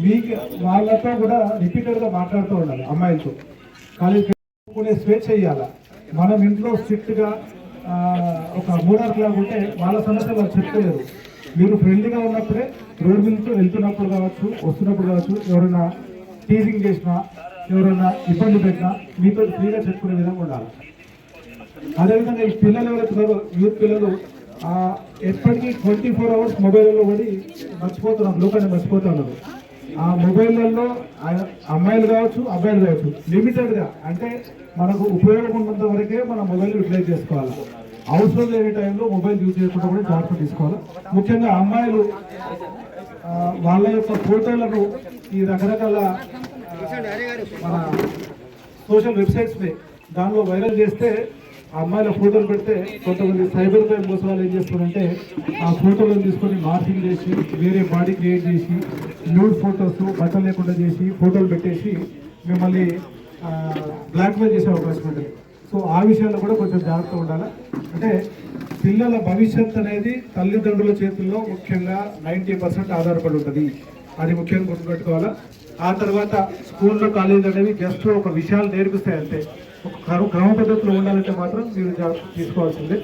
మీకు వాళ్ళతో కూడా రిపీటెడ్గా మాట్లాడుతూ ఉండాలి. అమ్మాయిలతో కాలేజ్ కొనే స్వేచ్ఛ ఇవ్వాలి. మనం ఇంట్లో స్ట్రిక్ట్గా ఒక మూడార్లాగా ఉంటే వాళ్ళ సమస్య వాళ్ళు చెప్పుకోలేరు. మీరు ఫ్రెండ్లీగా ఉన్నప్పుడే రోడ్డు మీద వెళ్తున్నప్పుడు కావచ్చు, వస్తున్నప్పుడు కావచ్చు, ఎవరైనా టీజింగ్ చేసినా, ఎవరైనా ఇబ్బంది పెట్టినా మీతో ఫ్రీగా చెప్పుకునే విధంగా ఉండాలి. అదేవిధంగా ఈ పిల్లలు ఎవరైతున్నారో యూత్ పిల్లలు ఎప్పటికీ 24 hours మొబైల్లో పడి మర్చిపోతున్నారు, లోకాన్ని మర్చిపోతున్నారు. ఆ మొబైల్లో అమ్మాయిలు కావచ్చు, అబ్బాయిలు కావచ్చు, లిమిటెడ్గా, అంటే మనకు ఉపయోగం ఉన్నంత వరకే మన మొబైల్ యూటిలైజ్ చేసుకోవాలి. అవసరం లేని టైంలో మొబైల్ యూజ్ చేయకుండా కూడా జాగ్రత్త తీసుకోవాలి. ముఖ్యంగా అమ్మాయిలు వాళ్ళ యొక్క ఫోటోలను ఈ రకరకాల మన సోషల్ వెబ్సైట్స్ దానిలో వైరల్ చేస్తే, అమ్మాయిల ఫోటోలు పెడితే కొంతమంది సైబర్ క్రైమ్ కోసం వాళ్ళు ఏం చేస్తారంటే ఆ ఫోటోలను తీసుకొని మార్ఫింగ్ చేసి వేరే బాడీ క్రియేట్ చేసి న్యూడ్ ఫొటోస్ బట్టలు లేకుండా చేసి ఫోటోలు పెట్టేసి మిమ్మల్ని బ్లాక్మెయిల్ చేసే అవకాశం ఉంటుంది. సో ఆ విషయాల్లో కూడా కొంచెం జాగ్రత్తగా ఉండాలి. అంటే పిల్లల భవిష్యత్ అనేది తల్లిదండ్రుల చేతుల్లో ముఖ్యంగా 90% ఆధారపడి ఉంటుంది. అది ముఖ్యంగా గుర్తుపెట్టుకోవాలా. ఆ తర్వాత స్కూల్లో కాలేజీలు అనేవి జస్ట్ ఒక విషయాలు నేర్పిస్తాయి అంతే. ఒక క్రమ పద్ధతిలో ఉండాలంటే మాత్రం మీరు జాగ్రత్త తీసుకోవాల్సిందే.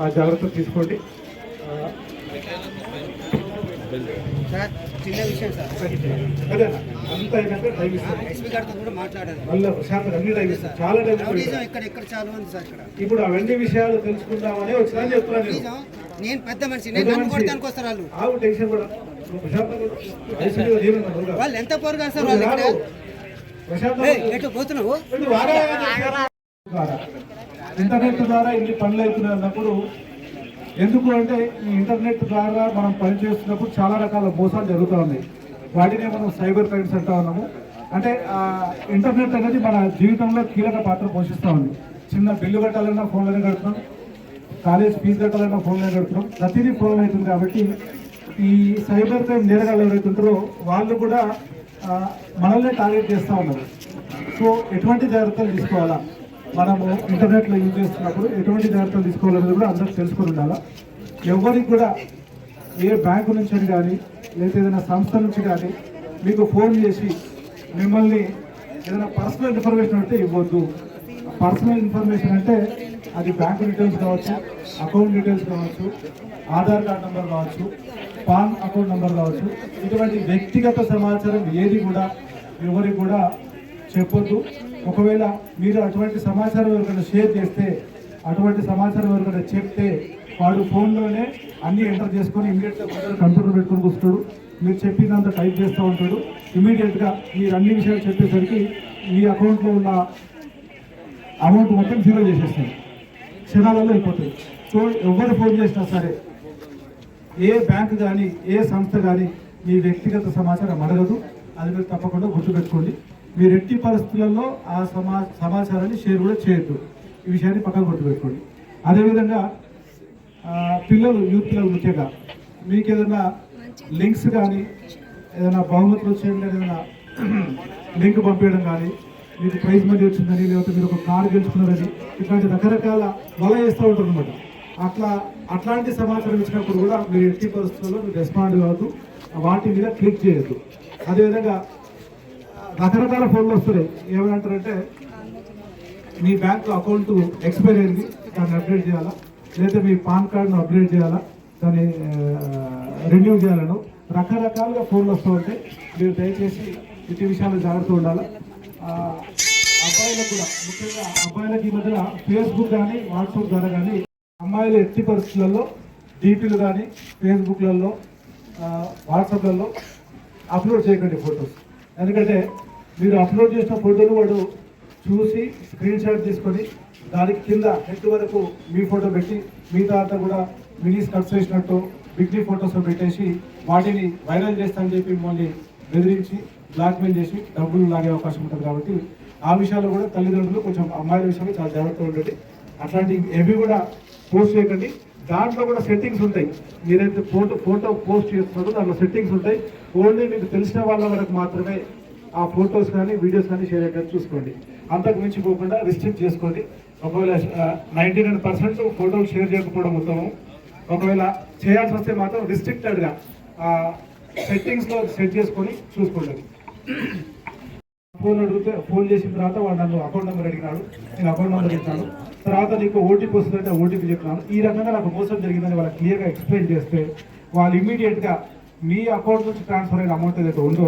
ఆ జాగ్రత్త తీసుకోండి. చిన్న విషయం సార్, అదే అంతా అయినాక టైం ఇస్తాను. ఎస్పీ గారితో కూడా మాట్లాడాలి. మళ్ళీ ప్రశాంతంగా అన్ని టైం ఇస్తాను. చాలా టైం ఇక్కడ చాలా ఉంది సార్. ఇక్కడ ఇప్పుడు అవన్నీ విషయాలు తెలుసుకుందామని వచ్చినా చెప్తున్నాను. నేను పెద్ద మనిషి, నేను కొడతానికి వస్తారు వాళ్ళు. ఆవు టెన్షన్ కూడా వాళ్ళు ఎంత పోరుగా సార్ వాళ్ళు ఇక్కడ. ఎట్లా పోతున్నావు? ఇంటర్నెట్ ద్వారా ఇన్ని పనులు అవుతున్నాయి అన్నప్పుడు, ఎందుకు అంటే ఈ ఇంటర్నెట్ ద్వారా మనం పనిచేస్తున్నప్పుడు చాలా రకాల మోసాలు జరుగుతూ ఉన్నాయి. వాటినే మనం సైబర్ క్రైమ్స్ అంటా ఉన్నాము. అంటే ఇంటర్నెట్ అనేది మన జీవితంలో కీలక పాత్ర పోషిస్తూ ఉంది. చిన్న బిల్లు కట్టాలన్నా ఫోన్లోనే కడుతున్నాం, కాలేజ్ ఫీజు కట్టాలన్నా ఫోన్లోనే కడుతున్నాం, ప్రతిదీ ఫోన్లో అవుతుంది. కాబట్టి ఈ సైబర్ క్రైమ్ నేరగాళ్ళు ఎవరైతే ఉంటారో వాళ్ళు కూడా మనల్ని టార్గెట్ చేస్తూ ఉన్నారు. సో ఎటువంటి జాగ్రత్తలు తీసుకోవాలా, మనము ఇంటర్నెట్లో యూజ్ చేస్తున్నప్పుడు ఎటువంటి జాగ్రత్తలు తీసుకోవాలనేది కూడా అందరూ తెలుసుకొని ఉండాలా. ఎవరికి కూడా ఏ బ్యాంకు నుంచి కానీ లేదా ఏదైనా సంస్థ నుంచి కానీ మీకు ఫోన్ చేసి మిమ్మల్ని ఏదైనా పర్సనల్ ఇన్ఫర్మేషన్ అంటే ఇవ్వద్దు. పర్సనల్ ఇన్ఫర్మేషన్ అంటే అది బ్యాంకు డీటెయిల్స్ కావచ్చు, అకౌంట్ డీటెయిల్స్ కావచ్చు, ఆధార్ కార్డ్ నెంబర్ కావచ్చు, పాన్ అకౌంట్ నెంబర్ కావచ్చు, ఇటువంటి వ్యక్తిగత సమాచారం ఏది కూడా ఎవరికి కూడా చెప్పొద్దు. ఒకవేళ మీరు అటువంటి సమాచారం ఎవరికైనా షేర్ చేస్తే, అటువంటి సమాచారం ఎవరికైనా చెప్తే, వాడు ఫోన్లోనే అన్నీ ఎంటర్ చేసుకొని ఇమీడియట్గా కంప్యూటర్ పెట్టుకొని కూర్చుంటాడు. మీరు చెప్పినంత టైప్ చేస్తూ ఉంటాడు. ఇమీడియట్గా మీరు అన్ని విషయాలు చెప్పేసరికి మీ అకౌంట్లో ఉన్న అమౌంట్ మొత్తం జీరో చేసేస్తుంది, క్షణాలలో అయిపోతుంది. సో ఎవరు ఫోన్ చేసినా సరే, ఏ బ్యాంక్ కానీ ఏ సంస్థ కానీ మీ వ్యక్తిగత సమాచారం అడగదు. అది మీరు తప్పకుండా గుర్తుపెట్టుకోండి. మీరు ఎట్టి పరిస్థితులలో ఆ సమాచారాన్ని షేర్ కూడా చేయొద్దు. ఈ విషయాన్ని పక్కన గుర్తుపెట్టుకోండి. అదేవిధంగా పిల్లలు, యూత్ పిల్లలు ముఖ్యంగా మీకు ఏదైనా లింక్స్ కానీ ఏదైనా బహుమతులు వచ్చేయడం, ఏదైనా లింక్ పంపించడం కానీ, మీకు ప్రైజ్ మనీ వచ్చిందని, లేకపోతే మీరు ఒక కారు గెలుచుకున్నారని, ఇట్లాంటి రకరకాల వల వేస్తూ ఉంటారు అనమాట. అట్లాంటి సమాచారం ఇచ్చినప్పుడు కూడా మీరు ఎట్టి పరిస్థితుల్లో మీరు రెస్పాండ్ కావద్దు, వాటి మీద క్లిక్ చేయొద్దు. అదేవిధంగా రకరకాల ఫోన్లు వస్తున్నాయి. ఏమంటారంటే మీ బ్యాంక్ అకౌంట్ ఎక్స్పైర్ అయింది, దాన్ని అప్డేట్ చేయాలా, లేదా మీ పాన్ కార్డును అప్డేట్ చేయాలా, దాన్ని రెన్యూ చేయాలను రకరకాలుగా ఫోన్లు వస్తూ ఉంటాయి. మీరు దయచేసి ఇటు విషయాలు జాగ్రత్తగా ఉండాలి. అబ్బాయిలకు కూడా ముఖ్యంగా అబ్బాయిలకి ఈ మధ్య ఫేస్బుక్ కానీ వాట్సాప్ ద్వారా కానీ అమ్మాయిలు ఎట్టి పరిస్థితులలో డీపీలు కానీ ఫేస్బుక్లలో వాట్సాప్లలో అప్లోడ్ చేయకండి ఫొటోస్. ఎందుకంటే మీరు అప్లోడ్ చేసిన ఫోటోలు వాడు చూసి స్క్రీన్ షాట్ తీసుకొని దానికి కింద హెడ్ వరకు మీ ఫోటో పెట్టి మిగతా అంతా కూడా మినీస్ కట్ చేసినట్టు బిగ్లీ ఫొటోస్ పెట్టేసి వాటిని వైరల్ చేస్తానని చెప్పి మిమ్మల్ని బెదిరించి బ్లాక్మెయిల్ చేసి డబ్బులు లాగే అవకాశం ఉంటుంది. కాబట్టి ఆ విషయాల్లో కూడా తల్లిదండ్రులు కొంచెం అమ్మాయిల విషయంలో చాలా జాగ్రత్తగా ఉండండి. అట్లాంటి ఏవి కూడా పోస్ట్ చేయకండి. దాంట్లో కూడా సెట్టింగ్స్ ఉంటాయి. మీరైతే ఫోటో పోస్ట్ చేస్తున్నారో దాంట్లో సెట్టింగ్స్ ఉంటాయి. ఓన్లీ మీకు తెలిసిన వాళ్ళ వరకు మాత్రమే ఆ ఫొటోస్ కానీ వీడియోస్ కానీ షేర్ అయ్యేటట్టు చూసుకోండి. అంతకు మించిపోకుండా రిస్ట్రిక్ట్ చేసుకోండి. ఒకవేళ 99% ఫోటోలు షేర్ చేయకపోవడం ఉత్తమం. ఒకవేళ చేయాల్సి వస్తే మాత్రం రిస్ట్రిక్టెడ్గా సెట్టింగ్స్లో సెట్ చేసుకొని చూసుకోండి. ఫోన్ అడిగితే ఫోన్ చేసిన తర్వాత వాడు నన్ను అకౌంట్ నెంబర్ అడిగినాడు, నేను అకౌంట్ నెంబర్ ఇచ్చినాను, తర్వాత నీకు ఓటీపీ వస్తుందంటే ఓటీపీ చెప్పినాను. ఈ రకంగా నాకు మోసం జరిగిందని వాళ్ళకి క్లియర్గా ఎక్స్ప్లెయిన్ చేస్తే వాళ్ళు ఇమీడియట్గా మీ అకౌంట్ నుంచి ట్రాన్స్ఫర్ అయిన అమౌంట్ ఏదైతే ఉందో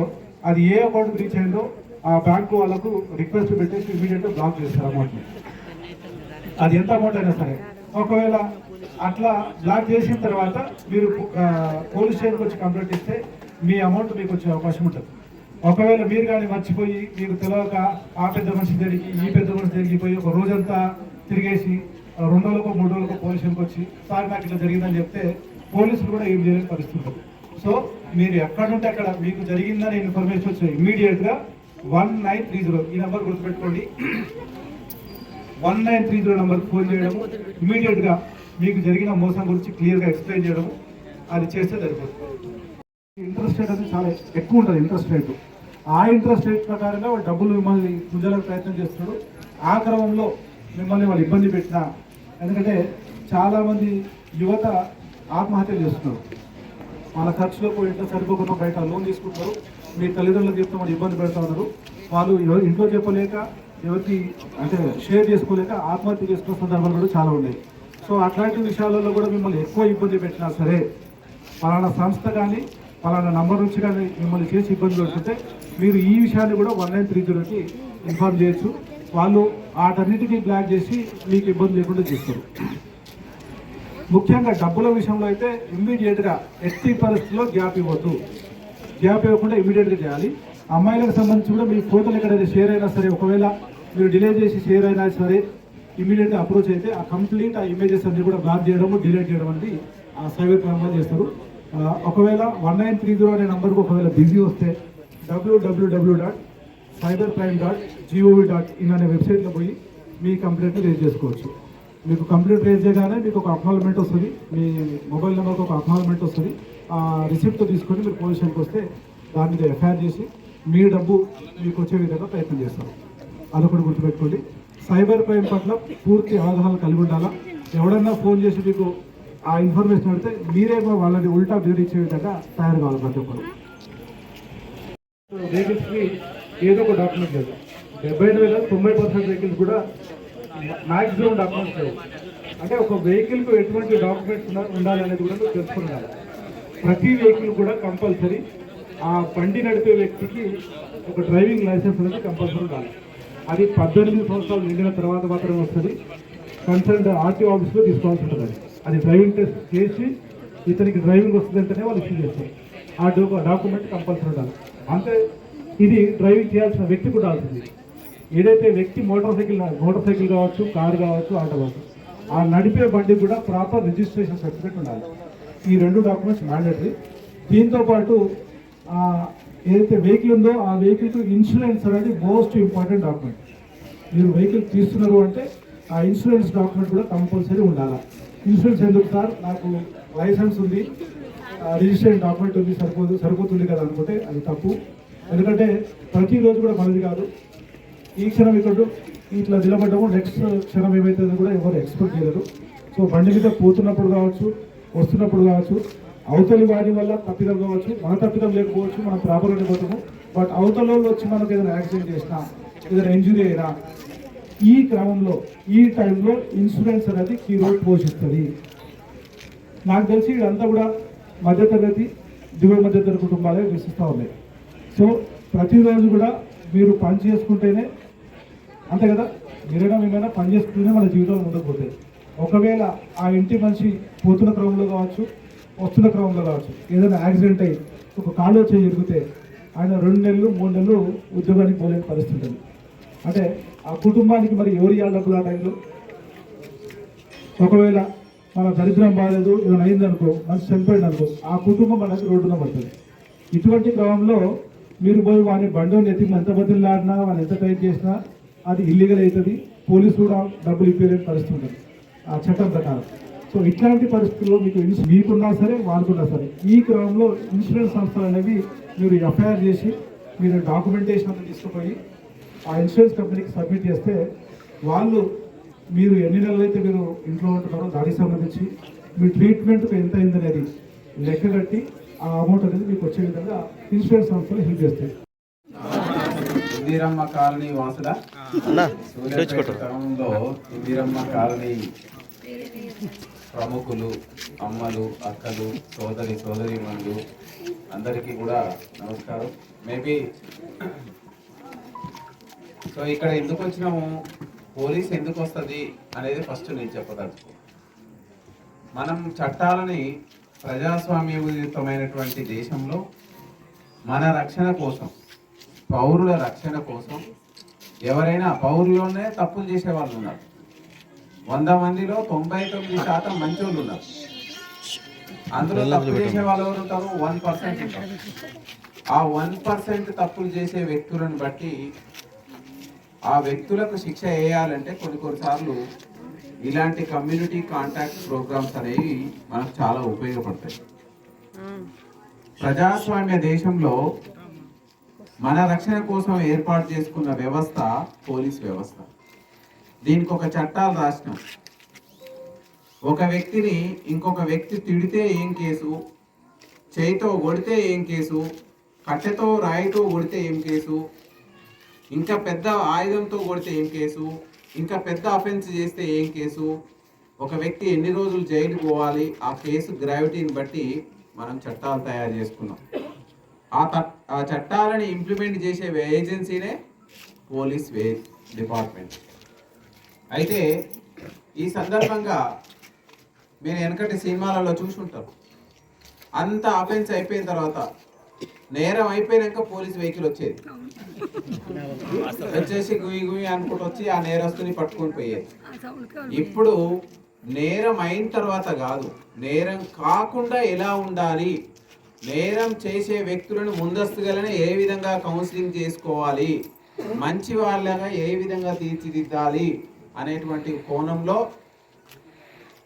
అది ఏ అకౌంట్కి రీచ్ అయిందో ఆ బ్యాంకు వాళ్ళకు రిక్వెస్ట్ పెట్టేసి ఇమీడియట్గా బ్లాక్ చేస్తారు అమౌంట్ని. అది ఎంత అమౌంట్ అయినా సరే. ఒకవేళ అట్లా బ్లాక్ చేసిన తర్వాత మీరు పోలీస్ స్టేషన్కి వచ్చి కంప్లైంట్ ఇస్తే మీ అమౌంట్ మీకు వచ్చే అవకాశం ఉంటుంది. ఒకవేళ మీరు కానీ మర్చిపోయి మీకు తెలియక ఆ పెద్ద మనిషి తిరిగి ఈ పెద్ద మనిషి తిరిగిపోయి ఒక రోజంతా తిరిగేసి 2 రోజులకో 3 రోజులకో పోలీస్ స్టేషన్కి వచ్చి సార్ నాకు ఇట్లా జరిగిందని చెప్తే పోలీసులు కూడా ఏం చేయలేని పరిస్థితి ఉంటుంది. సో మీరు ఎక్కడుంటే అక్కడ మీకు జరిగిందని ఇన్ఫర్మేషన్ వచ్చి ఇమీడియట్గా 1930 ఈ నెంబర్ గుర్తుపెట్టుకోండి. 1930 నెంబర్కి ఫోన్ చేయడము, ఇమీడియట్గా మీకు జరిగిన మోసం గురించి క్లియర్గా ఎక్స్ప్లెయిన్ చేయడము అది చేస్తే సరిపోతుంది. ఇంట్రెస్ట్ రేట్ అనేది చాలా ఎక్కువ ఉంటుంది. ఇంట్రెస్ట్ రేటు ఆ ఇంట్రెస్ట్ రేట్ ప్రకారంగా వాళ్ళు డబ్బులు మిమ్మల్ని గుంజలకు ప్రయత్నం చేస్తున్నాడు. ఆ క్రమంలో మిమ్మల్ని వాళ్ళు ఇబ్బంది పెట్టినా, ఎందుకంటే చాలామంది యువత ఆత్మహత్యలు చేస్తున్నారు. వాళ్ళ ఖర్చులకు ఇంట్లో సరిపోకుండా బయట లోన్ తీసుకుంటారు. మీ తల్లిదండ్రులకు చెప్తే వాళ్ళు ఇబ్బంది పెడతా ఉన్నారు. వాళ్ళు ఇంట్లో చెప్పలేక ఎవరికి అంటే షేర్ చేసుకోలేక ఆత్మహత్య చేసుకున్న సందర్భాలు కూడా చాలా ఉన్నాయి. సో అట్లాంటి విషయాలలో కూడా మిమ్మల్ని ఎక్కువ ఇబ్బంది పెట్టినా సరే పలానా సంస్థ కానీ పలానా నంబర్ నుంచి కానీ మిమ్మల్ని చేసి ఇబ్బంది పెడుతుంటే మీరు ఈ విషయాన్ని కూడా 1930కి ఇన్ఫార్మ్ చేయొచ్చు. వాళ్ళు వాటన్నిటికీ బ్లాక్ చేసి మీకు ఇబ్బంది లేకుండా చేస్తారు. ముఖ్యంగా డబ్బుల విషయంలో అయితే ఇమ్మీడియట్గా ఎట్టి పరిస్థితుల్లో గ్యాప్ ఇవ్వద్దు. గ్యాప్ ఇవ్వకుండా ఇమ్మీడియట్గా చేయాలి. అమ్మాయిలకు సంబంధించి కూడా మీ ఫోటోలు ఎక్కడైతే షేర్ అయినా సరే, ఒకవేళ మీరు డిలే చేసి షేర్ అయినా సరే ఇమ్మీడియట్గా అప్రోచ్ అయితే ఆ కంప్లీట్ ఆ ఇమేజెస్ అన్ని కూడా బ్లాక్ చేయడము డిలీట్ చేయడం అనేది ఆ సైబర్ క్రైమ్లో చేస్తారు. ఒకవేళ 1930 అనే నంబర్కి ఒకవేళ బిజీ వస్తే www.cybercrime.gov.in అనే వెబ్సైట్లో పోయి మీ కంప్లైంట్ని రేజ్ చేసుకోవచ్చు. మీకు కంప్లైంట్ రేజ్ చేయగానే మీకు ఒక అక్నాలజ్మెంట్ వస్తుంది, మీ మొబైల్ నెంబర్కి ఒక అక్నాలజ్మెంట్ వస్తుంది. ఆ రిసిప్ట్తో తీసుకొని మీరు పోలీస్ స్టేషన్కి వస్తే దాని మీద ఎఫ్ఐఆర్ చేసి మీ డబ్బు మీకు వచ్చే విధంగా ప్రయత్నం చేస్తారు. అదొకటి గుర్తుపెట్టుకోండి. సైబర్ క్రైమ్ పట్ల పూర్తి అవగాహన కలిగి ఉండాలా. ఎవడన్నా ఫోన్ చేసి మీకు ఆ ఇన్ఫర్మేషన్ పెడితే మీరేమో వాళ్ళని ఉల్టా బెదిరించే విధంగా తయారు కావాలి. ప్రతి ఒక్కరు వెహికల్స్కి ఏదో ఒక డాక్యుమెంట్ లేదు. 75,90% వెహికల్స్ కూడా మ్యాక్సిమం డాక్యుమెంట్స్ లేవు. అంటే ఒక వెహికల్కు ఎటువంటి డాక్యుమెంట్స్ ఉండాలి అనేది కూడా మీరు తెలుసుకున్నారు. ప్రతి వెహికల్ కూడా కంపల్సరీ ఆ బండి నడిపే వ్యక్తికి ఒక డ్రైవింగ్ లైసెన్స్ అనేది కంపల్సరీ ఉండాలి. అది 18 సంవత్సరాలు నిండిన తర్వాత మాత్రమే వస్తుంది. కన్సర్న్ ఆర్టీఓ ఆఫీస్లో తీసుకోవాల్సి ఉంటుంది. అది డ్రైవింగ్ టెస్ట్ చేసి ఇతనికి డ్రైవింగ్ వస్తుందంటేనే వాళ్ళు ఇష్యూ చేస్తారు. ఆ డాక్యుమెంట్ కంపల్సరీ ఉండాలి. అంటే ఇది డ్రైవింగ్ చేయాల్సిన వ్యక్తి కూడా అవుతుంది. ఏదైతే వ్యక్తి మోటార్ సైకిల్ కావచ్చు, కారు కావచ్చు, ఆటో కావచ్చు, ఆ నడిపే బండికి కూడా ప్రాపర్ రిజిస్ట్రేషన్ సర్టిఫికేట్ ఉండాలి. ఈ 2 డాక్యుమెంట్స్ మ్యాండేటరీ. దీంతోపాటు ఏదైతే వెహికల్ ఉందో ఆ వెహికల్కి ఇన్సూరెన్స్ అనేది మోస్ట్ ఇంపార్టెంట్ డాక్యుమెంట్. మీరు వెహికల్ తీస్తున్నారు అంటే ఆ ఇన్సూరెన్స్ డాక్యుమెంట్ కూడా కంపల్సరీ ఉండాలి. ఇన్సూరెన్స్ ఎందుకు సార్, నాకు లైసెన్స్ ఉంది, రిజిస్ట్రేషన్ డాక్యుమెంట్ ఉంది, సరిపోతుంది కదా అనుకుంటే అది తప్పు. ఎందుకంటే ప్రతిరోజు కూడా మనది కాదు. ఈ క్షణం ఇక్కడ ఇట్లా నిలబడ్డము, నెక్స్ట్ క్షణం ఏమవుతుందో కూడా ఎవరు ఎక్స్పెక్ట్ చేయలేరు. సో బండి మీద పోతున్నప్పుడు కావచ్చు, వస్తున్నప్పుడు కావచ్చు, అవతలి వాడి వల్ల తప్పిదం కావచ్చు, మన తప్పిదం లేకపోవచ్చు, మనం ప్రాపర్గా పోతాము. బట్ అవతల వచ్చి మనకు ఏదైనా యాక్సిడెంట్ చేసినా, ఏదైనా ఇంజురీ అయినా ఈ క్రమంలో ఈ టైంలో ఇన్సూరెన్స్ అనేది కీ రోల్ పోషిస్తుంది. నాకు తెలిసి ఇదంతా కూడా మధ్యతరగతి, దిగువ మధ్యతరగతి కుటుంబాలే నివసిస్తూ ఉన్నాయి. సో ప్రతిరోజు కూడా మీరు పని చేసుకుంటేనే, అంతే కదా, మీరైనా మేమైనా పని చేసుకుంటేనే మన జీవితంలో ఉండకపోతే, ఒకవేళ ఆ ఇంటి మనిషి పోతున్న క్రమంలో కావచ్చు, వస్తున్న క్రమంలో కావచ్చు, ఏదైనా యాక్సిడెంట్ అయ్యి ఒక కాలు వచ్చి ఎరిగితే ఆయన 2 నెలలు 3 నెలలు ఉద్యోగానికి పోలేని పరిస్థితి ఉంటుంది. అంటే ఆ కుటుంబానికి మరి ఎవరు ఇవ్వాలి డబ్బులు ఆ టైంలో? ఒకవేళ మన దరిద్రం బాగాలేదు, ఏమైనా అయిందనుకో, మనిషి చనిపోయింది అనుకో, ఆ కుటుంబం మనకి రోడ్డున పడుతుంది. ఇటువంటి క్రమంలో మీరు పోయి వాని బండిని ఎత్తి ఎంత బదిలాడినా, వాళ్ళు ఎంత టైట్ చేసినా అది ఇల్లీగల్ అవుతుంది. పోలీసు కూడా డబ్బులు ఇప్పలేని పరిస్థితి ఉంటుంది ఆ చట్టం ప్రకారం. సో ఇట్లాంటి పరిస్థితుల్లో మీకున్నా సరే, వాళ్ళకున్నా సరే, ఈ క్రమంలో ఇన్సూరెన్స్ సంస్థలు అనేవి మీరు ఎఫ్ఐఆర్ చేసి మీరు డాక్యుమెంటేషన్ అంతా తీసుకుపోయి ఆ ఇన్సూరెన్స్ కంపెనీకి సబ్మిట్ చేస్తే వాళ్ళు మీరు ఎన్ని నెలలు అయితే మీరు ఇంట్లో ఉంటున్నారో దానికి సంబంధించి మీ ట్రీట్మెంట్కి ఎంత అయిందనేది లెక్క కట్టి ఆ అమౌంట్ అనేది మీకు వచ్చే విధంగా ఇన్సూరెన్స్ సంస్థలు హెల్ప్ చేస్తాయి. ఇందిరమ్మ కాలనీ వాసుల క్రమంలో ఇందిరమ్మ కాలనీ ప్రముఖులు, అమ్మలు, అక్కలు, సోదరీమణులు అందరికీ కూడా నమస్కారం. మేబీ సో ఇక్కడ ఎందుకు వచ్చినాము, పోలీస్ ఎందుకు వస్తుంది అనేది ఫస్ట్ నేను చెప్పదలుచుకో. మనం చట్టాలని ప్రజాస్వామ్యయుతమైనటువంటి దేశంలో మన రక్షణ కోసం, పౌరుల రక్షణ కోసం, ఎవరైనా పౌరుల్లోనే తప్పులు చేసే వాళ్ళు ఉన్నారు. 100 మందిలో 99% మంచోళ్ళు ఉన్నారు. అందులో తప్పు చేసే వాళ్ళు ఎవరు ఉంటారు? 1% ఉంటారు. ఆ 1% తప్పులు చేసే వ్యక్తులను బట్టి ఆ వ్యక్తులకు శిక్ష వేయాలంటే కొన్నిసార్లు ఇలాంటి కమ్యూనిటీ కాంటాక్ట్ ప్రోగ్రామ్స్ అనేవి మనకు చాలా ఉపయోగపడతాయి. ప్రజాస్వామ్య దేశంలో మన రక్షణ కోసం ఏర్పాటు చేసుకున్న వ్యవస్థ పోలీస్ వ్యవస్థ. దీనికి ఒక చట్టాలు రాసినాం. ఒక వ్యక్తిని ఇంకొక వ్యక్తి తిడితే ఏం కేసు, చేయితో కొడితే ఏం కేసు, కట్టెతో రాయితో కొడితే ఏం కేసు, ఇంకా పెద్ద ఆయుధంతో కొడితే ఏం కేసు, ఇంకా పెద్ద అఫెన్స్ చేస్తే ఏం కేసు, ఒక వ్యక్తి ఎన్ని రోజులు జైలు పోవాలి, ఆ కేసు గ్రావిటీని బట్టి మనం చట్టాలు తయారు చేసుకున్నాం. ఆ చట్టాలని ఇంప్లిమెంట్ చేసే ఏజెన్సీనే పోలీస్ డిపార్ట్మెంట్. అయితే ఈ సందర్భంగా మీరు వెనకటి సినిమాలలో చూసుంటారు, అంత అఫెన్స్ అయిపోయిన తర్వాత నేరం అయిపోయినాక పోలీస్ వెహికల్ వచ్చేసి గుయి అనుకుంటూ వచ్చి ఆ నేరస్తుని పట్టుకొని పోయేది. ఇప్పుడు నేరం అయిన తర్వాత కాదు, నేరం కాకుండా ఎలా ఉండాలి, నేరం చేసే వ్యక్తులను ముందస్తుగానే ఏ విధంగా కౌన్సిలింగ్ చేసుకోవాలి, మంచి వాళ్ళగా ఏ విధంగా తీర్చిదిద్దాలి అనేటువంటి కోణంలో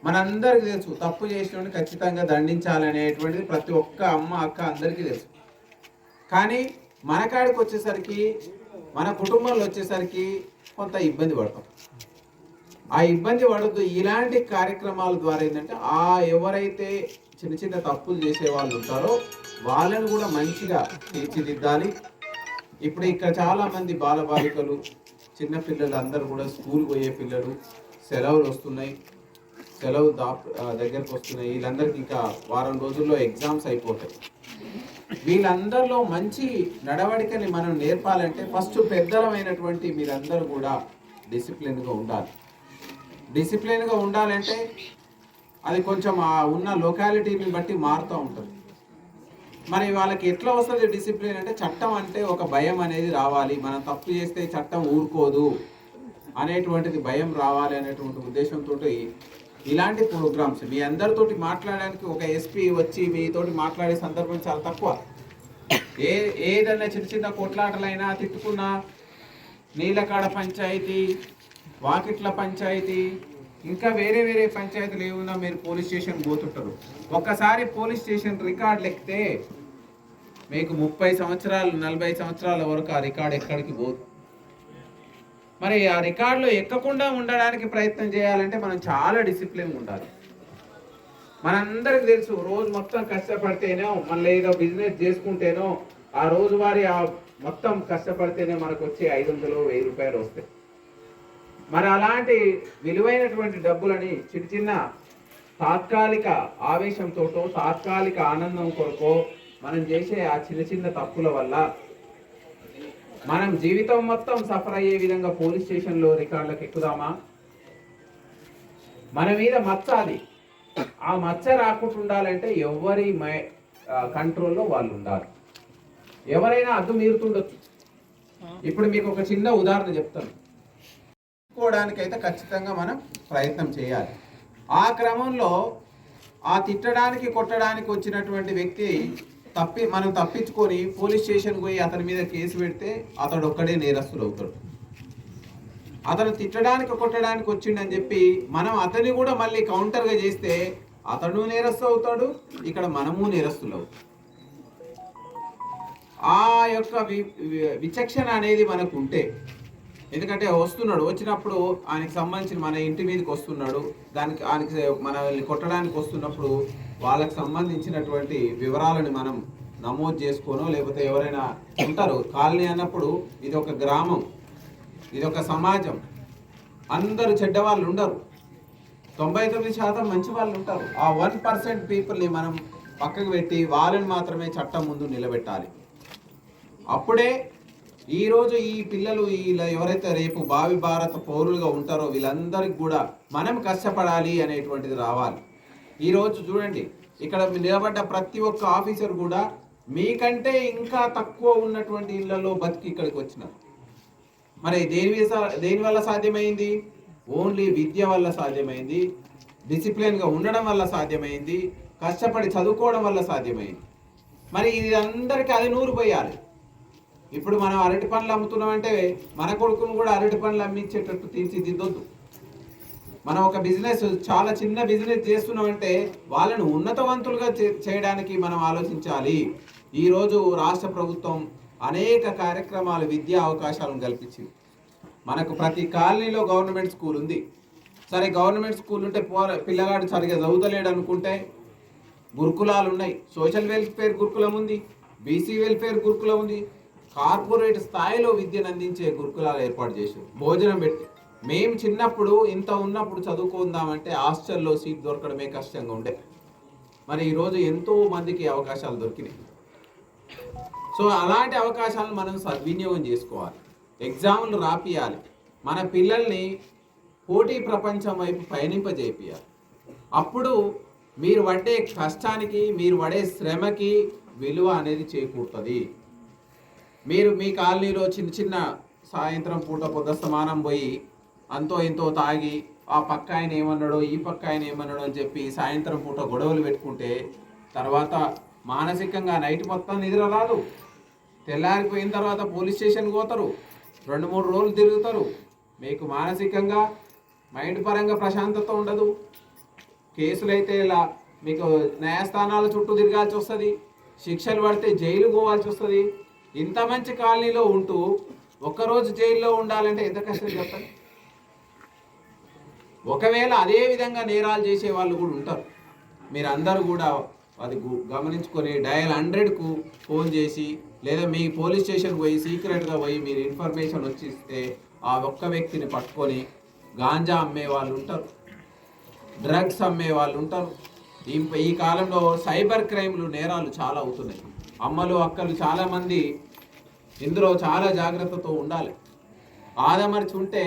మనందరికీ తెలుసు. తప్పు చేసినోడిని ఖచ్చితంగా దండించాలనేటువంటిది ప్రతి ఒక్క అమ్మ అక్క అందరికీ తెలుసు. కానీ మన కాడికి వచ్చేసరికి, మన కుటుంబంలో వచ్చేసరికి కొంత ఇబ్బంది పడతాం. ఆ ఇబ్బంది పడద్దు. ఇలాంటి కార్యక్రమాల ద్వారా ఏంటంటే ఎవరైతే చిన్న చిన్న తప్పులు చేసే వాళ్ళు ఉంటారో వాళ్ళని కూడా మంచిగా తీర్చిదిద్దాలి. ఇప్పుడు ఇక్కడ చాలామంది బాలబాలికలు, చిన్నపిల్లలు అందరూ కూడా స్కూల్ పోయే పిల్లలు, సెలవులు వస్తున్నాయి, సెలవు దగ్గరకు వస్తున్నాయి. వీళ్ళందరికీ ఇంకా వారం రోజుల్లో ఎగ్జామ్స్ అయిపోతాయి. వీళ్ళందరిలో మంచి నడవడికని మనం నేర్పాలంటే ఫస్ట్ పెద్దలమైనటువంటి మీరందరూ కూడా డిసిప్లిన్గా ఉండాలి. డిసిప్లిన్గా ఉండాలంటే అది కొంచెం ఉన్న లొకాలిటీని బట్టి మారుతూ ఉంటుంది. మరి వాళ్ళకి ఎట్లా వస్తుంది డిసిప్లిన్ అంటే, చట్టం అంటే ఒక భయం అనేది రావాలి. మనం తప్పు చేస్తే చట్టం ఊరుకోదు అనేటువంటిది భయం రావాలి అనేటువంటి ఉద్దేశంతో ఇలాంటి ప్రోగ్రామ్స్ మీ అందరితోటి మాట్లాడడానికి ఒక ఎస్పీ వచ్చి మీతోటి మాట్లాడే సందర్భం చాలా తక్కువ. ఏదైనా చిన్న చిన్న కొట్లాటలైనా, తిట్టుకున్న నీలకాడ పంచాయతీ, వాకిట్ల పంచాయతీ, ఇంకా వేరే వేరే పంచాయతీలు ఏమున్నా మీరు పోలీస్ స్టేషన్ పోతుంటారు. ఒక్కసారి పోలీస్ స్టేషన్ రికార్డులు ఎక్కితే మీకు 30 సంవత్సరాలు 40 సంవత్సరాల వరకు ఆ రికార్డు ఎక్కడికి పోదు. మరి ఆ రికార్డులో ఎక్కకుండా ఉండడానికి ప్రయత్నం చేయాలంటే మనం చాలా డిసిప్లిన్ ఉండాలి. మనందరికి తెలుసు, రోజు మొత్తం కష్టపడితేనో, మళ్ళీ ఏదో బిజినెస్ చేసుకుంటేనో, ఆ రోజువారీ మొత్తం కష్టపడితేనే మనకు వచ్చే 500-1000 రూపాయలు వస్తాయి. మరి అలాంటి విలువైనటువంటి డబ్బులని చిన్న చిన్న తాత్కాలిక ఆవేశంతో, తాత్కాలిక ఆనందం కొరకో మనం చేసే ఆ చిన్న చిన్న తప్పుల వల్ల మనం జీవితం మొత్తం సఫర్ అయ్యే విధంగా పోలీస్ స్టేషన్లో రికార్డులకు ఎక్కుదామా? మన మీద మచ్చ, అది ఆ మచ్చ రాకుండా ఉండాలంటే ఎవరి కంట్రోల్లో వాళ్ళు ఉండాలి. ఎవరైనా అడ్డు మీరుతుండొచ్చు. ఇప్పుడు మీకు ఒక చిన్న ఉదాహరణ చెప్తాను. అయితే ఖచ్చితంగా మనం ప్రయత్నం చేయాలి. ఆ క్రమంలో ఆ తిట్టడానికి కొట్టడానికి వచ్చినటువంటి వ్యక్తి మనం తప్పించుకొని పోలీస్ స్టేషన్కి పోయి అతని మీద కేసు పెడితే అతడు ఒక్కడే నేరస్తుడు అవుతాడు. అతను తిట్టడానికి కొట్టడానికి వచ్చిండని చెప్పి మనం అతన్ని కూడా మళ్ళీ కౌంటర్గా చేస్తే అతడు నేరస్తు అవుతాడు, ఇక్కడ మనము నేరస్తులు అవుతాం. ఆ యొక్క విచక్షణ అనేది మనకు ఉంటే, ఎందుకంటే వచ్చినప్పుడు ఆయనకి సంబంధించిన మన ఇంటి మీదకి వస్తున్నాడు, ఆయనకి మనల్ని కొట్టడానికి వస్తున్నప్పుడు వాళ్ళకి సంబంధించినటువంటి వివరాలను మనం నమోదు చేసుకోనో, లేకపోతే ఎవరైనా ఉంటారు కాలనీ అన్నప్పుడు ఇది ఒక గ్రామం, ఇది ఒక సమాజం, అందరూ చెడ్డవాళ్ళు ఉండరు, 99% మంచి వాళ్ళు ఉంటారు. ఆ 1% పీపుల్ని మనం పక్కకు పెట్టి వాళ్ళని మాత్రమే చట్టం ముందు నిలబెట్టాలి. అప్పుడే ఈరోజు ఈ పిల్లలు ఇలా ఎవరైతే రేపు భావి భారత పౌరులుగా ఉంటారో వీళ్ళందరికీ కూడా మనం కష్టపడాలి అనేటువంటిది రావాలి. ఈరోజు చూడండి, ఇక్కడ నిలబడ్డ ప్రతి ఒక్క ఆఫీసర్ కూడా మీకంటే ఇంకా తక్కువ ఉన్నటువంటి ఇళ్లలో బతికి ఇక్కడికి వచ్చినారు. మరి దేని వల్ల సాధ్యమైంది? ఓన్లీ విద్య వల్ల సాధ్యమైంది, డిసిప్లిన్గా ఉండడం వల్ల సాధ్యమైంది, కష్టపడి చదువుకోవడం వల్ల సాధ్యమైంది. మరి ఇది అందరికీ అది నూరు పోయాలి. ఇప్పుడు మనం అరటి పండ్లు అమ్ముతున్నామంటే మన కొడుకును కూడా అరటి పండ్లు అమ్మించేటట్టు తీర్చిదిద్దొద్దు. మనం ఒక బిజినెస్, చాలా చిన్న బిజినెస్ చేస్తున్నామంటే వాళ్ళను ఉన్నతవంతులుగా చేయడానికి మనం ఆలోచించాలి. ఈరోజు రాష్ట్ర ప్రభుత్వం అనేక కార్యక్రమాలు, విద్యా అవకాశాలను కల్పించింది. మనకు ప్రతి కాలనీలో గవర్నమెంట్ స్కూల్ ఉంది. సరే, గవర్నమెంట్ స్కూల్ ఉంటే పిల్లగాడు సరిగా చదువుతలేడు అనుకుంటే గురుకులాలు ఉన్నాయి. సోషల్ వెల్ఫేర్ గురుకులం ఉంది, బీసీ వెల్ఫేర్ గురుకులం ఉంది, కార్పొరేట్ స్థాయిలో విద్యను అందించే గురుకులాలు ఏర్పాటు చేశారు. భోజనం పెట్టి మేము చిన్నప్పుడు ఇంత ఉన్నప్పుడు చదువుకుందామంటే హాస్టల్లో సీట్ దొరకడమే కష్టంగా ఉండే. మరి ఈరోజు ఎంతో మందికి అవకాశాలు దొరికినాయి. సో అలాంటి అవకాశాలను మనం సద్వినియోగం చేసుకోవాలి, ఎగ్జామ్లు రాపియాలి, మన పిల్లల్ని పోటీ ప్రపంచం వైపు పయనింపజేపియాలి. అప్పుడు మీరు పడే కష్టానికి, మీరు పడే శ్రమకి విలువ అనేది చేకూరుతుంది. మీరు మీ కాలనీలో చిన్న చిన్న సాయంత్రం పూట పొద్దుస్తమానం పోయి అంతో ఇంతో తాగి ఆ పక్క ఆయన ఏమన్నాడో ఈ పక్క ఆయన ఏమన్నాడో అని చెప్పి సాయంత్రం పూట గొడవలు పెట్టుకుంటే తర్వాత మానసికంగా నైట్ మొత్తం నిద్ర రాదు. తెల్లారిపోయిన తర్వాత పోలీస్ స్టేషన్కి పోతారు, 2-3 రోజులు తిరుగుతారు. మీకు మానసికంగా, మైండ్ పరంగా ప్రశాంతత ఉండదు. కేసులైతే ఇలా మీకు న్యాయస్థానాల చుట్టూ తిరగాల్సి వస్తుంది, శిక్షలు పడితే జైలు పోవాల్సి వస్తుంది. ఇంత మంచి కాలనీలో ఉంటూ ఒక్కరోజు జైల్లో ఉండాలంటే ఎంత కష్టం చెప్పండి. ఒకవేళ అదే విధంగా నేరాలు చేసే వాళ్ళు కూడా ఉంటారు. మీరందరూ కూడా అది గమనించుకొని డయల్ 100కు ఫోన్ చేసి, లేదా మీ పోలీస్ స్టేషన్కి పోయి సీక్రెట్గా పోయి మీరు ఇన్ఫర్మేషన్ వచ్చిస్తే ఆ ఒక్క వ్యక్తిని పట్టుకొని, గాంజా అమ్మే వాళ్ళు ఉంటారు, డ్రగ్స్ అమ్మే వాళ్ళు ఉంటారు. ఈ కాలంలో సైబర్ క్రైమ్లు, నేరాలు చాలా అవుతున్నాయి. అమ్మలు అక్కలు చాలామంది ఇందులో చాలా జాగ్రత్తతో ఉండాలి. ఆదమర్చి ఉంటే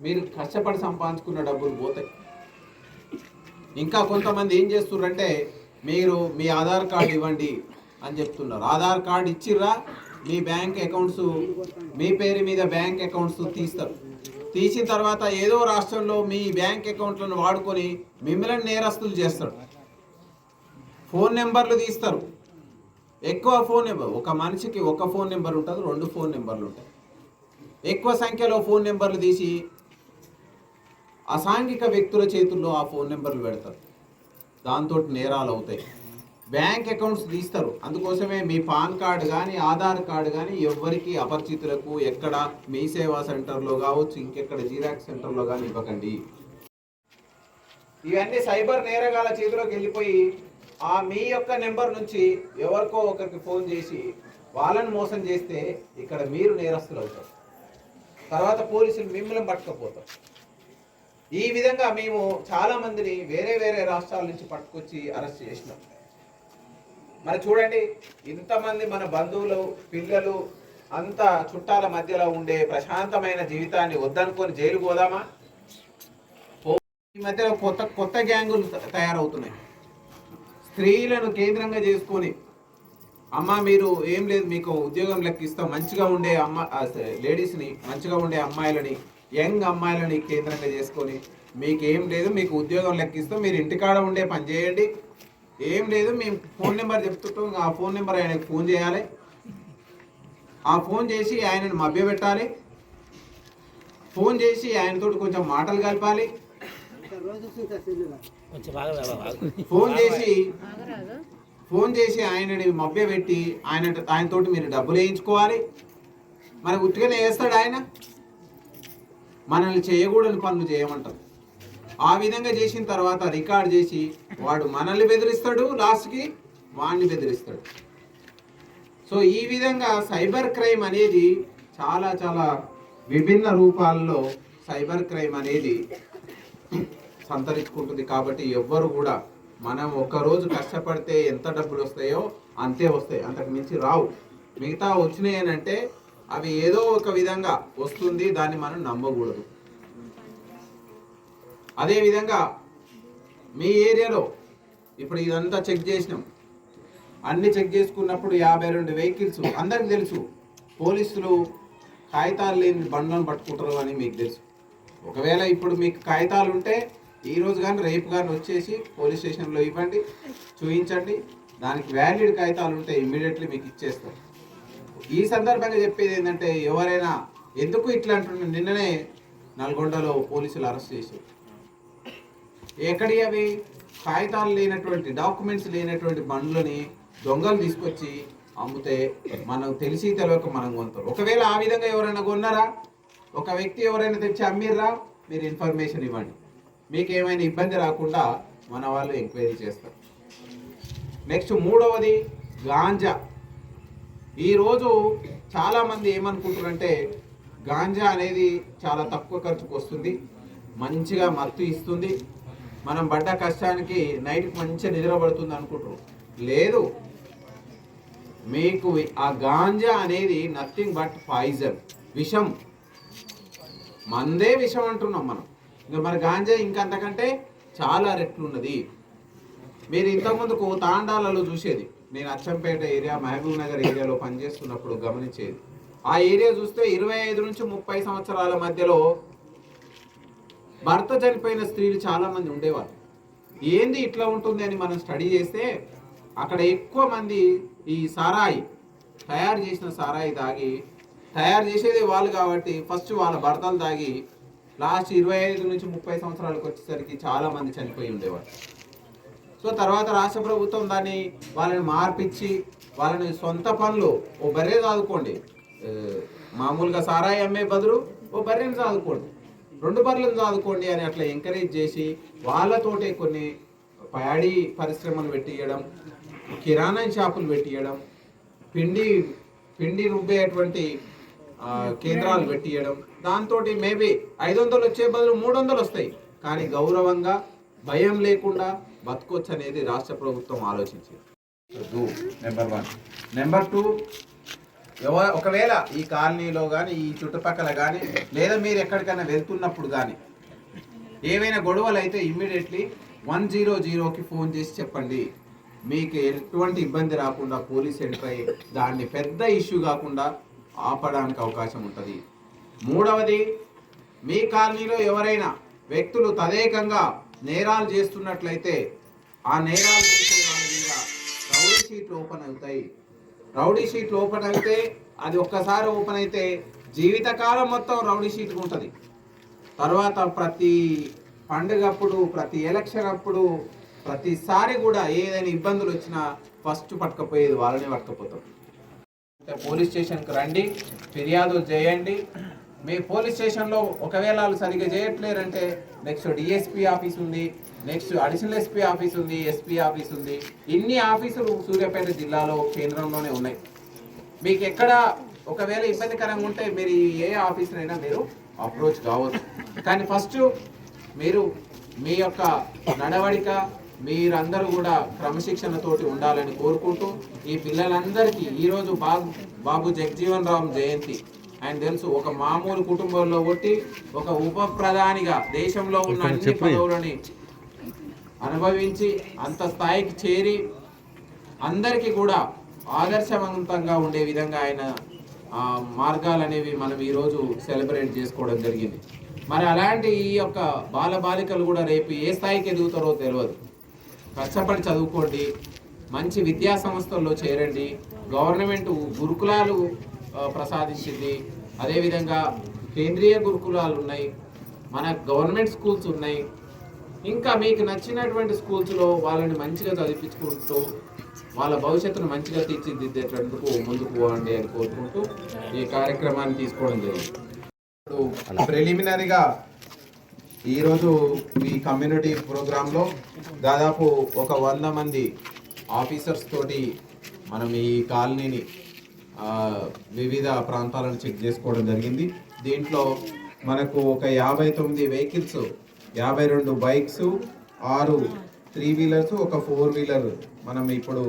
మీరు కష్టపడి సంపాదించుకున్న డబ్బులు పోతాయి. ఇంకా కొంతమంది ఏం చేస్తున్నారంటే, మీరు మీ ఆధార్ కార్డు ఇవ్వండి అని చెప్తున్నారు. ఆధార్ కార్డు ఇచ్చిర్రా, మీ బ్యాంక్ అకౌంట్స్, మీ పేరు మీద బ్యాంక్ అకౌంట్స్ తీస్తారు. తీసిన తర్వాత ఏదో రాష్ట్రంలో మీ బ్యాంక్ అకౌంట్లను వాడుకొని మిమ్మల్ని నేరస్తులు చేస్తాడు. ఫోన్ నెంబర్లు తీస్తారు, ఎక్కువ ఫోన్ నెంబర్, ఒక మనిషికి ఒక ఫోన్ నెంబర్ ఉంటుంది, 2 ఫోన్ నెంబర్లు ఉంటాయి. ఎక్కువ సంఖ్యలో ఫోన్ నెంబర్లు తీసి అసాంఘిక వ్యక్తుల చేతుల్లో ఆ ఫోన్ నెంబర్లు పెడతారు. దాంతో నేరాలు అవుతాయి. బ్యాంక్ అకౌంట్స్ తీస్తారు. అందుకోసమే మీ పాన్ కార్డు కానీ ఆధార్ కార్డు కానీ ఎవరికి అపరిచితులకు ఎక్కడ మీ సేవా సెంటర్లో కావచ్చు, ఇంకెక్కడ జిరాక్స్ సెంటర్లో కానీ ఇవ్వకండి. ఇవన్నీ సైబర్ నేరగాల చేతిలోకి వెళ్ళిపోయి ఆ మీ యొక్క నెంబర్ నుంచి ఎవరికో ఒకరికి ఫోన్ చేసి వాళ్ళని మోసం చేస్తే ఇక్కడ మీరు నేరస్తులు అవుతారు. తర్వాత పోలీసులు మిమ్మల్ని పట్టుకపోతారు. ఈ విధంగా మేము చాలా మందిని వేరే వేరే రాష్ట్రాల నుంచి పట్టుకొచ్చి అరెస్ట్ చేసినాం. మరి చూడండి, ఇంతమంది మన బంధువులు, పిల్లలు, అంత చుట్టాల మధ్యలో ఉండే ప్రశాంతమైన జీవితాన్ని వద్దనుకొని జైలు పోదామా? ఈ మధ్యలో కొత్త కొత్త గ్యాంగులు తయారవుతున్నాయి. స్త్రీలను కేంద్రంగా చేసుకొని, అమ్మ మీరు ఏం లేదు, మీకు ఉద్యోగం లెక్కిస్తాం, మంచిగా ఉండే లేడీస్ని, మంచిగా ఉండే అమ్మాయిలని, యంగ్ అమ్మాయిలని కేంద్రంగా చేసుకొని, మీకు ఏం లేదు, మీకు ఉద్యోగం లెక్కిస్తాం, మీరు ఇంటికాడ ఉండే పని చేయండి, ఏం లేదు, మేము ఫోన్ నెంబర్ చెప్తుంటాం, ఆ ఫోన్ నెంబర్ ఆయనకు ఫోన్ చేయాలి, ఆ ఫోన్ చేసి ఆయనను మభ్యపెట్టాలి, ఫోన్ చేసి ఆయనతో కొంచెం మాటలు కలపాలి, ఫోన్ చేసి ఆయనని మభ్యపెట్టి ఆయనతోటి మీరు డబ్బులు వేయించుకోవాలి. మరి ఉట్టిగానే వేస్తాడు ఆయన? మనల్ని చేయకూడని పనులు చేయమంటారు. ఆ విధంగా చేసిన తర్వాత రికార్డ్ చేసి వాడు మనల్ని బెదిరిస్తాడు, లాస్ట్కి వాడిని బెదిరిస్తాడు. సో ఈ విధంగా సైబర్ క్రైమ్ అనేది చాలా చాలా విభిన్న రూపాల్లో సైబర్ క్రైమ్ అనేది సంతరించుకుంటుంది. కాబట్టి ఎవ్వరు కూడా మనం ఒక్కరోజు కష్టపడితే ఎంత డబ్బులు వస్తాయో అంతే వస్తాయి, అంతకు మించి రావు. మిగతా వచ్చినాయి అని అంటే అవి ఏదో ఒక విధంగా వస్తుంది, దాన్ని మనం నమ్మకూడదు. అదేవిధంగా మీ ఏరియాలో ఇప్పుడు ఇదంతా చెక్ చేసినాం, అన్ని చెక్ చేసుకున్నప్పుడు 52 వెహికల్స్ అందరికి తెలుసు. పోలీసులు కాగితాలు లేని బండ్లను పట్టుకుంటారు అని మీకు తెలుసు. ఒకవేళ ఇప్పుడు మీకు కాగితాలు ఉంటే ఈరోజు కానీ రేపు కానీ వచ్చేసి పోలీస్ స్టేషన్లో ఇవ్వండి, చూపించండి. దానికి వ్యాలిడ్ కాగితాలు ఉంటే ఇమ్మీడియట్లీ మీకు ఇచ్చేస్తాం. ఈ సందర్భంగా చెప్పేది ఏంటంటే ఎవరైనా ఎందుకు ఇట్లా అంటున్నారు, నిన్ననే నల్గొండలో పోలీసులు అరెస్ట్ చేశారు. ఎక్కడి అవి కాగితాలు లేనటువంటి డాక్యుమెంట్స్ లేనటువంటి బండ్లని దొంగలు తీసుకొచ్చి అమ్ముతే మనం తెలిసి తెలియక మనం కొంటారు. ఒకవేళ ఆ విధంగా ఎవరైనా కొన్నారా, ఒక వ్యక్తి ఎవరైనా తెచ్చి అమ్మిర్రా, మీరు ఇన్ఫర్మేషన్ ఇవ్వండి. మీకు ఏమైనా ఇబ్బంది రాకుండా మన వాళ్ళు ఎంక్వైరీ చేస్తారు. నెక్స్ట్ మూడవది గాంజా. ఈరోజు చాలామంది ఏమనుకుంటారంటే గాంజా అనేది చాలా తక్కువ ఖర్చుకు వస్తుంది, మంచిగా మత్తు ఇస్తుంది, మనం పడ్డ కష్టానికి నైట్కి మంచిగా నిద్ర పడుతుంది అనుకుంటారు. లేదు, మీకు ఆ గాంజా అనేది నథింగ్ బట్ పాయిజన్, విషం. మందే విషం అంటున్నాం మనం, ఇంకా మన గాంజా ఇంకా అంతకంటే చాలా రెట్లు ఉన్నది. మీరు ఇంతకుముందుకు తాండాలలో చూసేది, నేను అచ్చంపేట ఏరియా, మహబూబ్ నగర్ ఏరియాలో పనిచేస్తున్నప్పుడు గమనించేది. ఆ ఏరియా చూస్తే 25 నుంచి 30 సంవత్సరాల మధ్యలో భర్త చనిపోయిన స్త్రీలు చాలా మంది ఉండేవారు. ఏంది ఇట్లా ఉంటుంది అని మనం స్టడీ చేస్తే అక్కడ ఎక్కువ మంది ఈ సారాయి, తయారు చేసిన సారాయి తాగి, తయారు చేసేది వాళ్ళు కాబట్టి ఫస్ట్ వాళ్ళ భర్తలు తాగి లాస్ట్ 25 నుంచి 30 సంవత్సరాలకు వచ్చేసరికి చాలా మంది చనిపోయి ఉండేవారు. సో తర్వాత రాష్ట్ర ప్రభుత్వం దాన్ని వాళ్ళని మార్పిచ్చి వాళ్ళని సొంత పనులు, ఓ బర్రె చదువుకోండి, మామూలుగా సారాయి అమ్మే బదులు ఓ బర్రెని చదువుకోండి, 2 బర్రెలను చదువుకోండి అని అట్లా ఎంకరేజ్ చేసి వాళ్ళతోటే కొన్ని ప్యాడీ పరిశ్రమలు పెట్టియడం, కిరాణా షాపులు పెట్టియడం, పిండి రుబ్బేటువంటి కేంద్రాలు పెట్టియడం. దాంతో మేబీ 500 వచ్చే బదులు 300 వస్తాయి, కానీ గౌరవంగా భయం లేకుండా బతకొచ్చు అనేది రాష్ట్ర ప్రభుత్వం ఆలోచించింది. నెంబర్ 1. నెంబర్ 2, ఒకవేళ ఈ కాలనీలో కానీ ఈ చుట్టుపక్కల కానీ లేదా మీరు ఎక్కడికైనా వెళ్తున్నప్పుడు కానీ ఏవైనా గొడవలు అయితే ఇమ్మీడియట్లీ 100కి ఫోన్ చేసి చెప్పండి. మీకు ఎటువంటి ఇబ్బంది రాకుండా పోలీస్ ఎంటర్ అయ్యి దాన్ని పెద్ద ఇష్యూ కాకుండా ఆపడానికి అవకాశం ఉంటుంది. మూడవది, మీ కాలనీలో ఎవరైనా వ్యక్తులు తదేకంగా నేరాలు చేస్తున్నట్లయితే ఆ నేరాలు చేసే వాళ్ళ మీద రౌడీ షీట్లు ఓపెన్ అవుతాయి. రౌడీ షీట్లు ఓపెన్ అయితే అది ఒక్కసారి ఓపెన్ అయితే జీవితకాలం మొత్తం రౌడీ షీట్లు ఉంటుంది. తర్వాత ప్రతి పండుగప్పుడు, ప్రతి ఎలక్షన్ అప్పుడు, ప్రతిసారి కూడా ఏదైనా ఇబ్బందులు వచ్చినా ఫస్ట్ పట్టుకపోయేది వాళ్ళనే పట్టుకపోతాం. పోలీస్ స్టేషన్కి రండి, ఫిర్యాదులు చేయండి. మీ పోలీస్ స్టేషన్లో ఒకవేళ వాళ్ళు సరిగ్గా చేయట్లేరంటే నెక్స్ట్ డిఎస్పీ ఆఫీస్ ఉంది, నెక్స్ట్ అడిషనల్ ఎస్పీ ఆఫీస్ ఉంది, ఎస్పీ ఆఫీస్ ఉంది. ఇన్ని ఆఫీసులు సూర్యాపేట జిల్లాలో కేంద్రంలోనే ఉన్నాయి. మీకు ఎక్కడ ఒకవేళ ఇబ్బందికరంగా ఉంటే మీరు ఏ ఆఫీసునైనా మీరు అప్రోచ్ కావచ్చు. కానీ ఫస్ట్ మీరు మీ యొక్క నడవడిక, మీరందరూ కూడా క్రమశిక్షణతోటి ఉండాలని కోరుకుంటూ, ఈ పిల్లలందరికీ ఈరోజు బాబు జగజీవన్ రామ్ జయంతి. ఆయన తెలుసు, ఒక మామూలు కుటుంబంలో పుట్టి ఒక ఉప ప్రధానిగా దేశంలో ఉన్న అన్ని పదవులని అనుభవించి అంత స్థాయికి చేరి అందరికీ కూడా ఆదర్శవంతంగా ఉండే విధంగా ఆయన మార్గాలు అనేవి మనం ఈరోజు సెలబ్రేట్ చేసుకోవడం జరిగింది. మరి అలాంటి ఈ యొక్క బాలబాలికలు కూడా రేపు ఏ స్థాయికి ఎదుగుతారో తెలియదు. కష్టపడి చదువుకోండి, మంచి విద్యా సంస్థల్లో చేరండి. గవర్నమెంట్ గురుకులాలు ప్రసాదించింది, అదేవిధంగా కేంద్రీయ గురుకులాలు ఉన్నాయి, మన గవర్నమెంట్ స్కూల్స్ ఉన్నాయి. ఇంకా మీకు నచ్చినటువంటి స్కూల్స్లో వాళ్ళని మంచిగా చదివించుకుంటూ వాళ్ళ భవిష్యత్తును మంచిగా తీర్చిదిద్దేటందుకు ముందుకు పోండి అని కోరుకుంటూ ఈ కార్యక్రమాన్ని తీసుకోవడం జరిగింది. ఇప్పుడు ప్రిలిమినరీగా ఈరోజు ఈ కమ్యూనిటీ ప్రోగ్రాంలో దాదాపు ఒక 100 మంది ఆఫీసర్స్ తోటి మనం ఈ కాలనీని వివిధ ప్రాంతాలను చెక్ చేసుకోవడం జరిగింది. దీంట్లో మనకు ఒక 59 వెహికల్స్, 52 బైక్స్, 6 3 వీలర్స్, ఒక 4 వీలర్ మనం ఇప్పుడు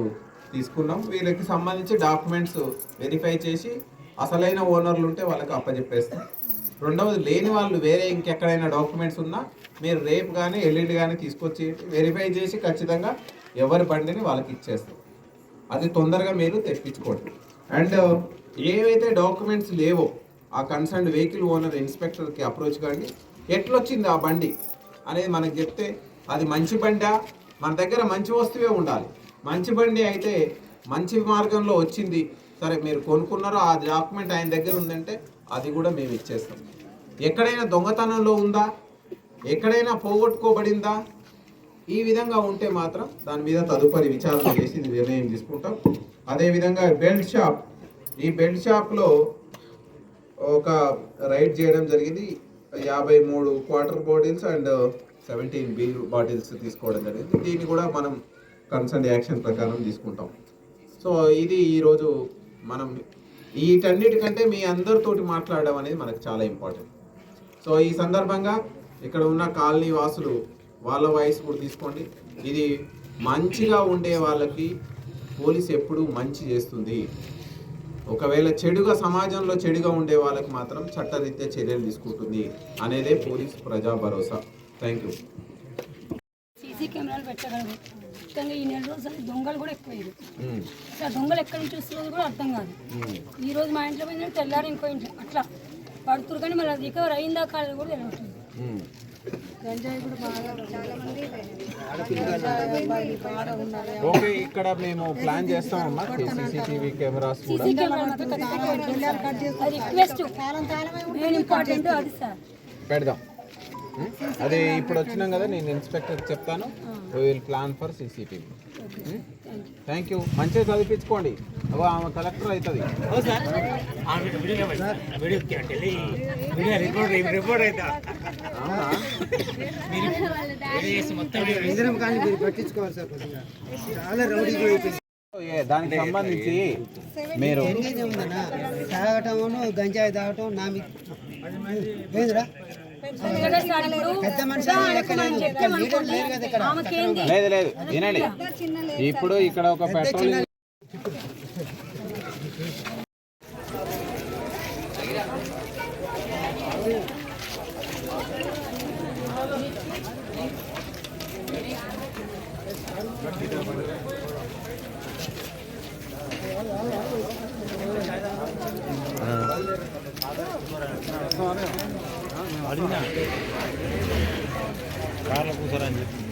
తీసుకున్నాం. వీళ్ళకి సంబంధించి డాక్యుమెంట్స్ వెరిఫై చేసి అసలైన ఓనర్లు ఉంటే వాళ్ళకి అప్పచెప్పేస్తాం. రెండవది లేని వాళ్ళు వేరే ఇంకెక్కడైనా డాక్యుమెంట్స్ ఉన్నా మీరు రేపు కానీ ఎల్లుండి కానీ తీసుకొచ్చి వెరిఫై చేసి ఖచ్చితంగా ఎవరి బండిని వాళ్ళకి ఇచ్చేస్తాం. అది తొందరగా మీరు తెప్పించుకోండి. అండ్ ఏవైతే డాక్యుమెంట్స్ లేవో ఆ కన్సర్న్ వెహికల్ ఓనర్ ఇన్స్పెక్టర్కి అప్రోచ్ కాండి. ఎట్లొచ్చింది ఆ బండి అనేది మనకు చెప్తే అది మంచి బండా, మన దగ్గర మంచి వస్తువే ఉండాలి. మంచి బండి అయితే మంచి మార్గంలో వచ్చింది, సరే మీరు కొనుక్కున్నారో ఆ డాక్యుమెంట్ ఆయన దగ్గర ఉందంటే అది కూడా మేము ఇచ్చేస్తాం. ఎక్కడైనా దొంగతనంలో ఉందా, ఎక్కడైనా పోగొట్టుకోబడిందా, ఈ విధంగా ఉంటే మాత్రం దాని మీద తదుపరి విచారణ చేసి నిర్ణయం తీసుకుంటాం. అదేవిధంగా బెల్ట్ షాప్, ఈ బెల్ట్ షాప్లో ఒక రైడ్ చేయడం జరిగింది. 53 quarter bottles and 17 beer bottles తీసుకోవడం జరిగింది. దీన్ని కూడా మనం కన్సర్న్ యాక్షన్ ప్రకారం తీసుకుంటాం. సో ఇది ఈరోజు మనం వీటన్నిటికంటే మీ అందరితోటి మాట్లాడడం అనేది మనకు చాలా ఇంపార్టెంట్. సో ఈ సందర్భంగా ఇక్కడ ఉన్న కాలనీ వాసులు వాళ్ళ వాయిస్ కూడా తీసుకోండి. ఇది మంచిగా ఉండే వాళ్ళకి పోలీస్ ఎప్పుడూ మంచి చేస్తుంది. ఒకవేళ చెడుగా సమాజంలో చెడుగా ఉండే వాళ్ళకి మాత్రం చట్టరీత్యా చర్యలు తీసుకుంటుంది అనేదే పోలీస్ ప్రజా భరోసా. Thank you. సీసీ కెమెరాలు పెట్టగలరు. ముఖ్యంగా ఈ 4 రోజులు దొంగలు కూడా ఎక్కువయ్యారు. అసలు దొంగలు ఎక్కడి నుంచి వస్తున్నది కూడా అర్థం కాదు. ఈ రోజు మా ఇంట్లో పోయిందంటే తెల్లారి ఇంకో ఇంట్లో అట్లా పడుతురు, కానీ మళ్ళీ రికవర్ అయిందా కాలేదు కూడా తెలియట్లేదు. గంజాయి కూడా బాగా చాలా మంది ఓకే, ఇక్కడ మేము ప్లాన్ చేస్తామమ్మా సీసీటీవీ కెమెరాస్ కూడా రిక్వెస్ట్ మెయిన్ ఇంపార్టెంట్ అది సార్ పెడదాం. అదే ఇప్పుడు వచ్చినాం కదా, నేను ఇన్స్పెక్టర్ చెప్తాను. We will plan for CCTV. Thank you. మంచిగా చదివించుకోండి. ఆమె కలెక్టర్ అవుతుంది. దానికి సంబంధించి మీరు తాగటం, గంజాయి తాగటం నా పెద్ద మనిషి లేదు లేదు వినండి. ఇప్పుడు ఇక్కడ ఒక పెట్రోల్ కార్లో కూర్చోరని చెప్పి